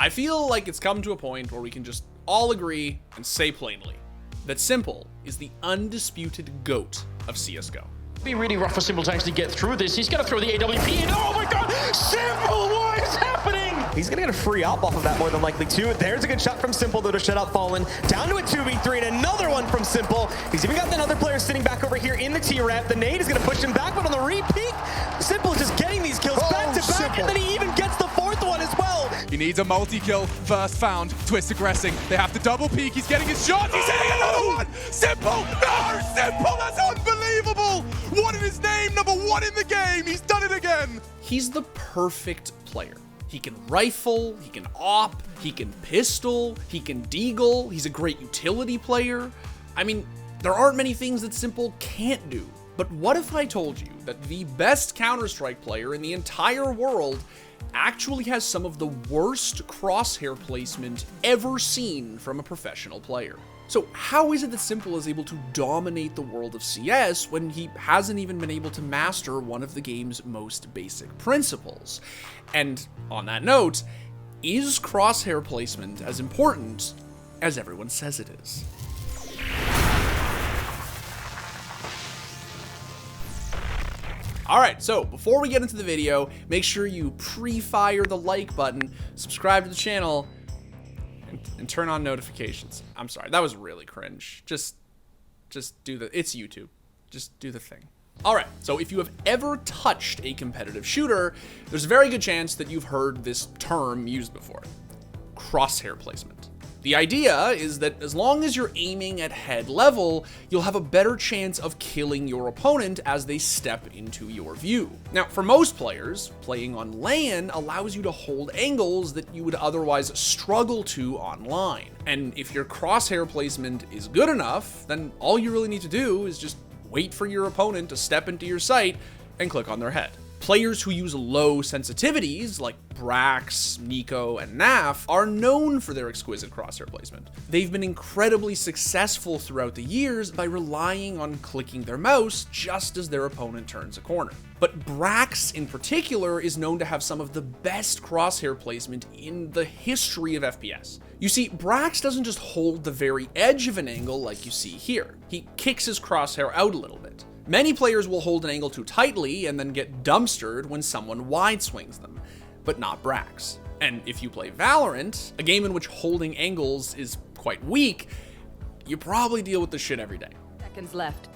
I feel like it's come to a point where we can just all agree and say plainly that Simple is the undisputed GOAT of CSGO. Be really rough for Simple to actually get through this. He's going to throw the AWP in. Oh my god! Simple, what is happening? He's going to get a free up off of that more than likely too. There's a good shot from Simple though to shut out Fallen. Down to a 2v3 and another one from Simple. He's even got another player sitting back over here in the T-Rap. The nade is going to push him back, but on the repeat, Simple is just getting these kills back to back, and then he even gets the fourth one as well. He needs a multi-kill. First found. Twist aggressing. They have to double peek. He's getting his shot. He's hitting another one. Simple. No, Simple. That's unbelievable. What in his name? Number one in the game. He's done it again. He's the perfect player. He can rifle, he can op, he can pistol, he can deagle. He's a great utility player. I mean, there aren't many things that Simple can't do. But what if I told you that the best Counter-Strike player in the entire world actually has some of the worst crosshair placement ever seen from a professional player? So how is it that Simple is able to dominate the world of CS when he hasn't even been able to master one of the game's most basic principles? And on that note, is crosshair placement as important as everyone says it is? Alright, so before we get into the video, make sure you pre-fire the like button, subscribe to the channel, and turn on notifications. I'm sorry, that was really cringe. Just do it's YouTube. Just do the thing. Alright, so if you have ever touched a competitive shooter, there's a very good chance that you've heard this term used before. Crosshair placement. The idea is that as long as you're aiming at head level, you'll have a better chance of killing your opponent as they step into your view. Now, for most players, playing on LAN allows you to hold angles that you would otherwise struggle to online. And if your crosshair placement is good enough, then all you really need to do is just wait for your opponent to step into your sight and click on their head. Players who use low sensitivities, like Brax, Nico, and Naf, are known for their exquisite crosshair placement. They've been incredibly successful throughout the years by relying on clicking their mouse just as their opponent turns a corner. But Brax, in particular, is known to have some of the best crosshair placement in the history of FPS. You see, Brax doesn't just hold the very edge of an angle like you see here. He kicks his crosshair out a little bit. Many players will hold an angle too tightly and then get dumpstered when someone wide swings them, but not Brax. And if you play Valorant, a game in which holding angles is quite weak, you probably deal with this shit every day. Seconds left.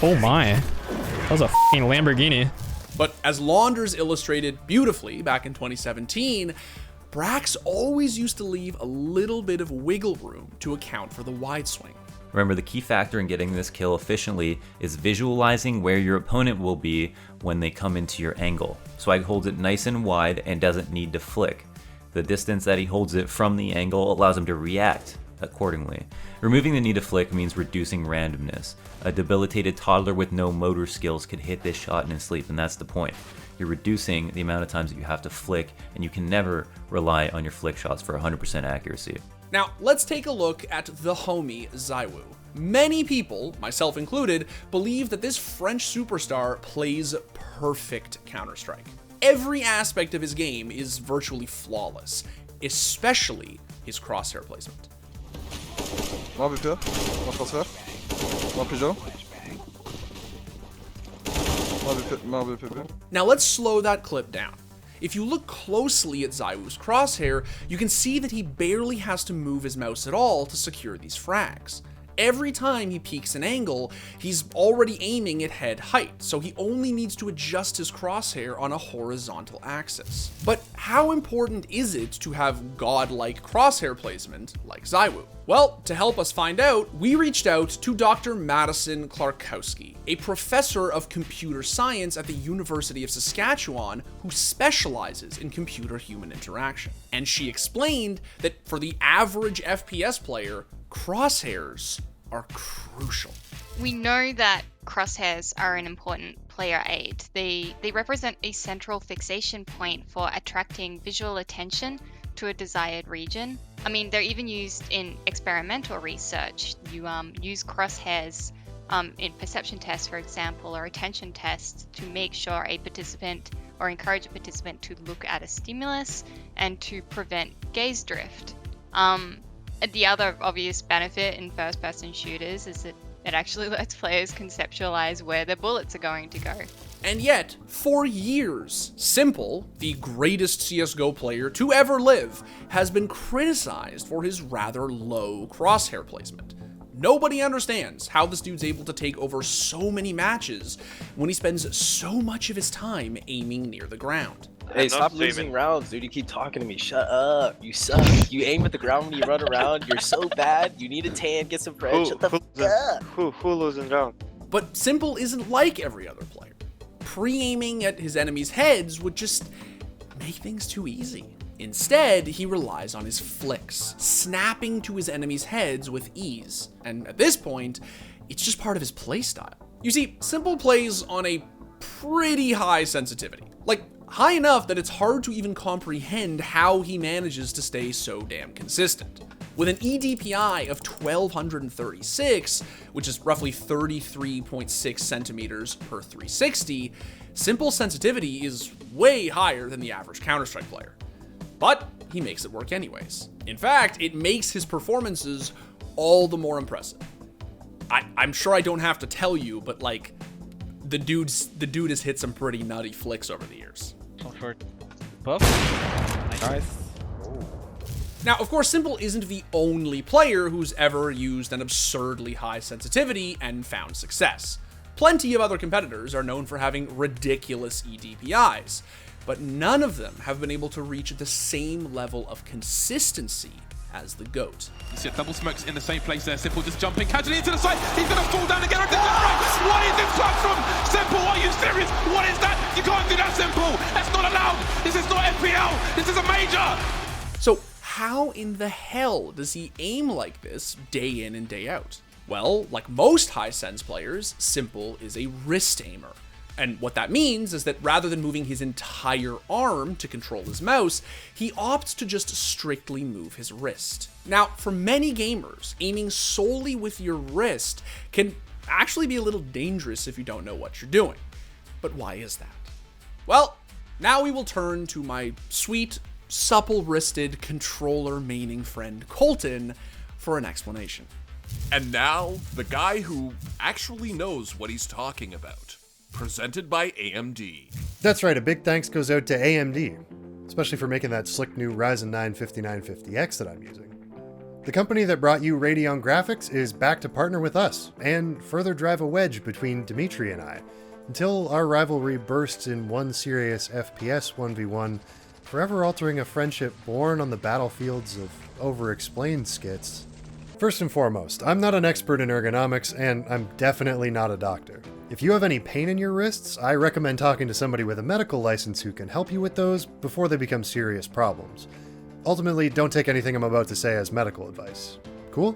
Oh my, that was a f***ing Lamborghini. But as Launders illustrated beautifully back in 2017, Brax always used to leave a little bit of wiggle room to account for the wide swing. Remember, the key factor in getting this kill efficiently is visualizing where your opponent will be when they come into your angle. Swag holds it nice and wide and doesn't need to flick. The distance that he holds it from the angle allows him to react accordingly. Removing the need to flick means reducing randomness. A debilitated toddler with no motor skills could hit this shot in his sleep, and that's the point. You're reducing the amount of times that you have to flick, and you can never rely on your flick shots for 100% accuracy. Now, let's take a look at the homie ZywOo. Many people, myself included, believe that this French superstar plays perfect Counter-Strike. Every aspect of his game is virtually flawless, especially his crosshair placement. Moi BP, moi transfert, moi pigeon. Moi BP. Now let's slow that clip down. If you look closely at ZywOo's crosshair, you can see that he barely has to move his mouse at all to secure these frags. Every time he peeks an angle, he's already aiming at head height, so he only needs to adjust his crosshair on a horizontal axis. But how important is it to have godlike crosshair placement like ZywOo? Well, to help us find out, we reached out to Dr. Madison Klarkowski, a professor of computer science at the University of Saskatchewan who specializes in computer-human interaction. And she explained that for the average FPS player, crosshairs are crucial. We know that crosshairs are an important player aid. They represent a central fixation point for attracting visual attention to a desired region. I mean, they're even used in experimental research. You use crosshairs in perception tests, for example, or attention tests to make sure a participant or encourage a participant to look at a stimulus and to prevent gaze drift. The other obvious benefit in first-person shooters is that it actually lets players conceptualize where their bullets are going to go. And yet, for years, Simple, the greatest CSGO player to ever live, has been criticized for his rather low crosshair placement. Nobody understands how this dude's able to take over so many matches when he spends so much of his time aiming near the ground. Hey, stop losing rounds, dude. You keep talking to me. Shut up. You suck. You aim at the ground when you run around. You're so bad. You need a tan, get some bread. Shut the fuck up. Who losing round? But Simple isn't like every other player. Pre-aiming at his enemies' heads would just make things too easy. Instead, he relies on his flicks, snapping to his enemies' heads with ease. And at this point, it's just part of his playstyle. You see, Simple plays on a pretty high sensitivity. Like, high enough that it's hard to even comprehend how he manages to stay so damn consistent. With an EDPI of 1236, which is roughly 33.6 centimeters per 360, Simple's sensitivity is way higher than the average Counter-Strike player. But he makes it work anyways. In fact, it makes his performances all the more impressive. I'm sure I don't have to tell you, but like, the dude has hit some pretty nutty flicks over the years. Buff. Nice. Now, of course, Simple isn't the only player who's ever used an absurdly high sensitivity and found success. Plenty of other competitors are known for having ridiculous EDPIs, but none of them have been able to reach the same level of consistency as the GOAT. You see double smokes in the same place there. Simple just jumping casually into the side. He's going to fall down again. What is this platform? Simple, are you serious? What is that? You can't do that, Simple. That's not allowed. This is not FPL. This is a major. So how in the hell does he aim like this day in and day out? Well, like most high sense players, Simple is a wrist aimer. And what that means is that rather than moving his entire arm to control his mouse, he opts to just strictly move his wrist. Now, for many gamers, aiming solely with your wrist can actually be a little dangerous if you don't know what you're doing. But why is that? Well, now we will turn to my sweet, supple-wristed, controller-maining friend Colten for an explanation. And now, the guy who actually knows what he's talking about. Presented by AMD. That's right, a big thanks goes out to AMD, especially for making that slick new Ryzen 9 5950X that I'm using. The company that brought you Radeon graphics is back to partner with us, and further drive a wedge between Dimitri and I, until our rivalry bursts in one serious FPS 1v1, forever altering a friendship born on the battlefields of over-explained skits. First and foremost, I'm not an expert in ergonomics, and I'm definitely not a doctor. If you have any pain in your wrists, I recommend talking to somebody with a medical license who can help you with those before they become serious problems. Ultimately, don't take anything I'm about to say as medical advice. Cool?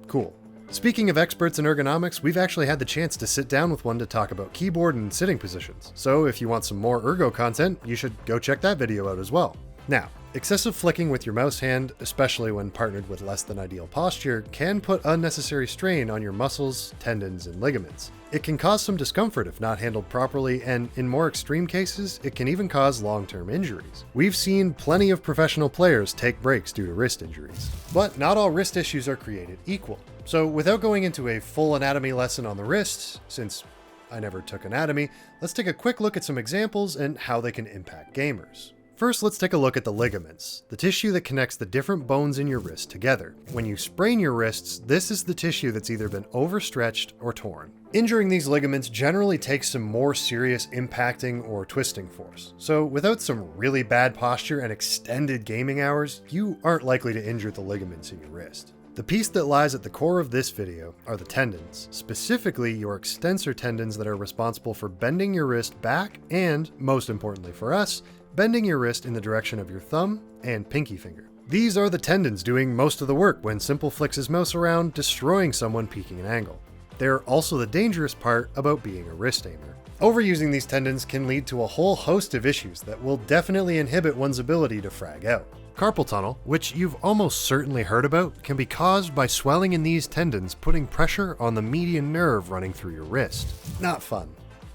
Cool. Speaking of experts in ergonomics, we've actually had the chance to sit down with one to talk about keyboard and sitting positions. So if you want some more ergo content, you should go check that video out as well. Now, excessive flicking with your mouse hand, especially when partnered with less than ideal posture, can put unnecessary strain on your muscles, tendons, and ligaments. It can cause some discomfort if not handled properly, and in more extreme cases, it can even cause long-term injuries. We've seen plenty of professional players take breaks due to wrist injuries. But not all wrist issues are created equal. So without going into a full anatomy lesson on the wrist, since I never took anatomy, let's take a quick look at some examples and how they can impact gamers. First, let's take a look at the ligaments, the tissue that connects the different bones in your wrist together. When you sprain your wrists, this is the tissue that's either been overstretched or torn. Injuring these ligaments generally takes some more serious impacting or twisting force. So without some really bad posture and extended gaming hours, you aren't likely to injure the ligaments in your wrist. The piece that lies at the core of this video are the tendons, specifically your extensor tendons that are responsible for bending your wrist back and, most importantly for us, bending your wrist in the direction of your thumb and pinky finger. These are the tendons doing most of the work when Simple flicks his mouse around, destroying someone peeking an angle. They're also the dangerous part about being a wrist aimer. Overusing these tendons can lead to a whole host of issues that will definitely inhibit one's ability to frag out. Carpal tunnel, which you've almost certainly heard about, can be caused by swelling in these tendons putting pressure on the median nerve running through your wrist. Not fun.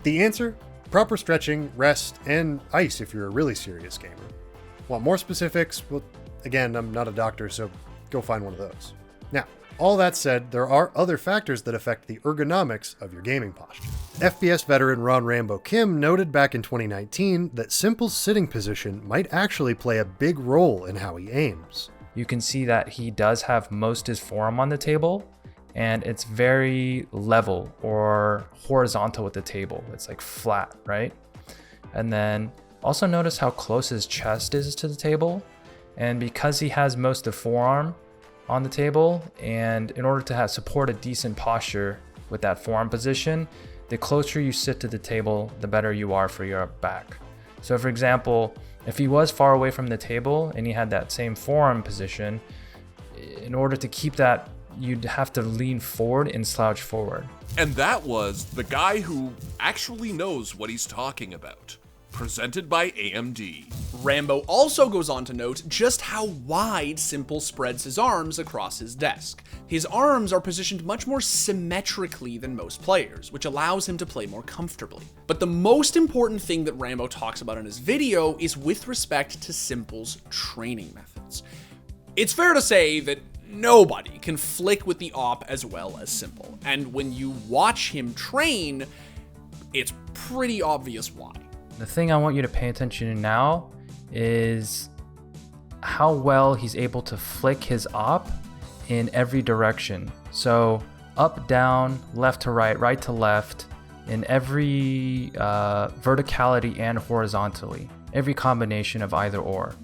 The answer? proper stretching, rest, and ice if you're a really serious gamer. Want more specifics? Well, again, I'm not a doctor, so go find one of those. Now, all that said, there are other factors that affect the ergonomics of your gaming posture. FPS veteran Ron Rambo Kim noted back in 2019 that Simple's sitting position might actually play a big role in how he aims. You can see that he does have most his forearm on the table, and it's very level or horizontal with the table. It's like flat, right? And then also notice how close his chest is to the table. And because he has most of the forearm on the table, and in order to support a decent posture with that forearm position, the closer you sit to the table, the better you are for your back. So for example, if he was far away from the table and he had that same forearm position, in order to keep that, you'd have to lean forward and slouch forward. And that was the guy who actually knows what he's talking about. Presented by AMD. Rambo also goes on to note just how wide Simple spreads his arms across his desk. His arms are positioned much more symmetrically than most players, which allows him to play more comfortably. But the most important thing that Rambo talks about in his video is with respect to Simple's training methods. It's fair to say that nobody can flick with the op as well as Simple, and when you watch him train, it's pretty obvious why. The thing I want you to pay attention to now is how well he's able to flick his op in every direction. So up, down, left to right, right to left, in every verticality and horizontally, every combination of either or.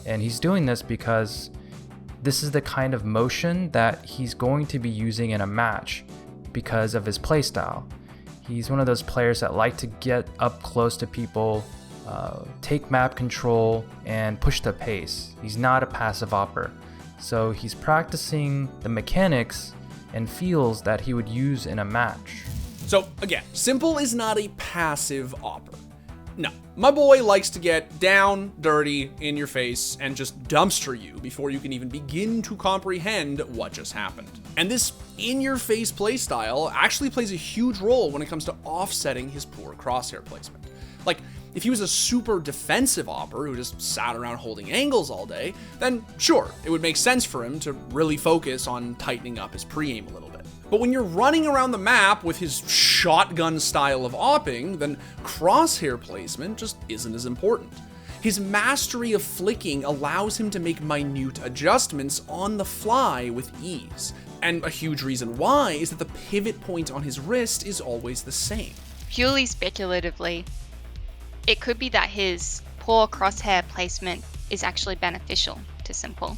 And he's doing this because this is the kind of motion that he's going to be using in a match because of his playstyle. He's one of those players that like to get up close to people, take map control, and push the pace. He's not a passive opper. So he's practicing the mechanics and feels that he would use in a match. So again, Simple is not a passive opper. No, my boy likes to get down, dirty, in your face, and just dumpster you before you can even begin to comprehend what just happened. And this in-your-face playstyle actually plays a huge role when it comes to offsetting his poor crosshair placement. Like, if he was a super defensive opper who just sat around holding angles all day, then sure, it would make sense for him to really focus on tightening up his pre-aim a little bit. But when you're running around the map with his shotgun style of opping, then crosshair placement just isn't as important. His mastery of flicking allows him to make minute adjustments on the fly with ease. And a huge reason why is that the pivot point on his wrist is always the same. Purely speculatively, it could be that his poor crosshair placement is actually beneficial to Simple.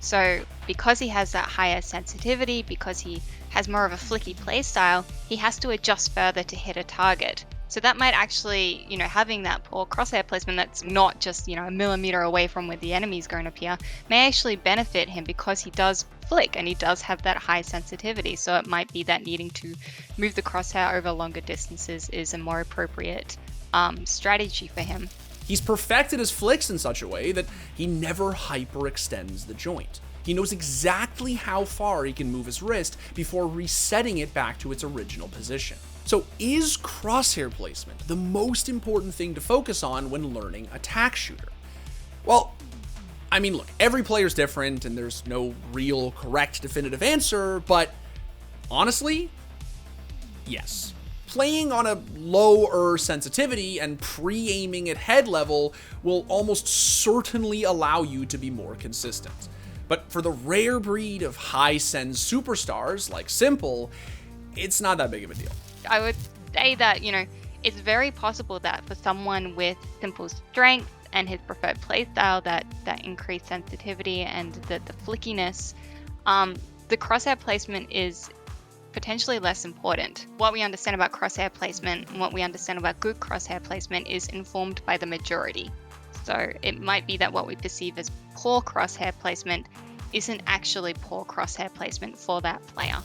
So because he has that higher sensitivity, because he has more of a flicky playstyle, he has to adjust further to hit a target. So that might actually, having that poor crosshair placement that's not just, a millimeter away from where the enemy is going to appear, may actually benefit him because he does flick and he does have that high sensitivity. So it might be that needing to move the crosshair over longer distances is a more appropriate strategy for him. He's perfected his flicks in such a way that he never hyperextends the joint. He knows exactly how far he can move his wrist before resetting it back to its original position. So is crosshair placement the most important thing to focus on when learning attack shooter? Well, I mean, look, every player's different and there's no real correct definitive answer, but honestly, yes. Playing on a lower sensitivity and pre-aiming at head level will almost certainly allow you to be more consistent. But for the rare breed of high-send superstars like Simple, it's not that big of a deal. I would say that, it's very possible that for someone with Simple's strength and his preferred playstyle, that increased sensitivity and the flickiness, the crosshair placement is potentially less important. What we understand about crosshair placement and what we understand about good crosshair placement is informed by the majority. So it might be that what we perceive as poor crosshair placement isn't actually poor crosshair placement for that player.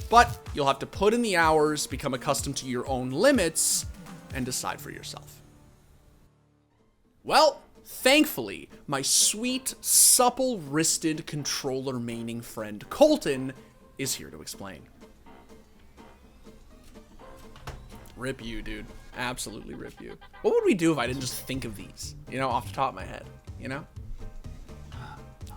But you'll have to put in the hours, become accustomed to your own limits, and decide for yourself. Well, thankfully, my sweet, supple-wristed controller maining friend Colten is here to explain. Rip you, dude. Absolutely rip you. What would we do if I didn't just think of these, you know, off the top of my head, you know?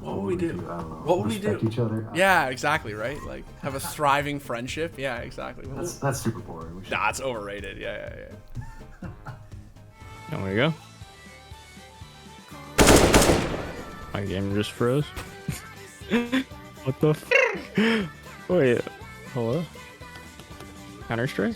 What would we do? What would we do? Each other. Yeah, exactly, right? Like, have a thriving friendship. Yeah, exactly. That's super boring. Nah, it's overrated. Yeah. There we go. My game just froze. What the f? Wait, hello? Counter-Strike?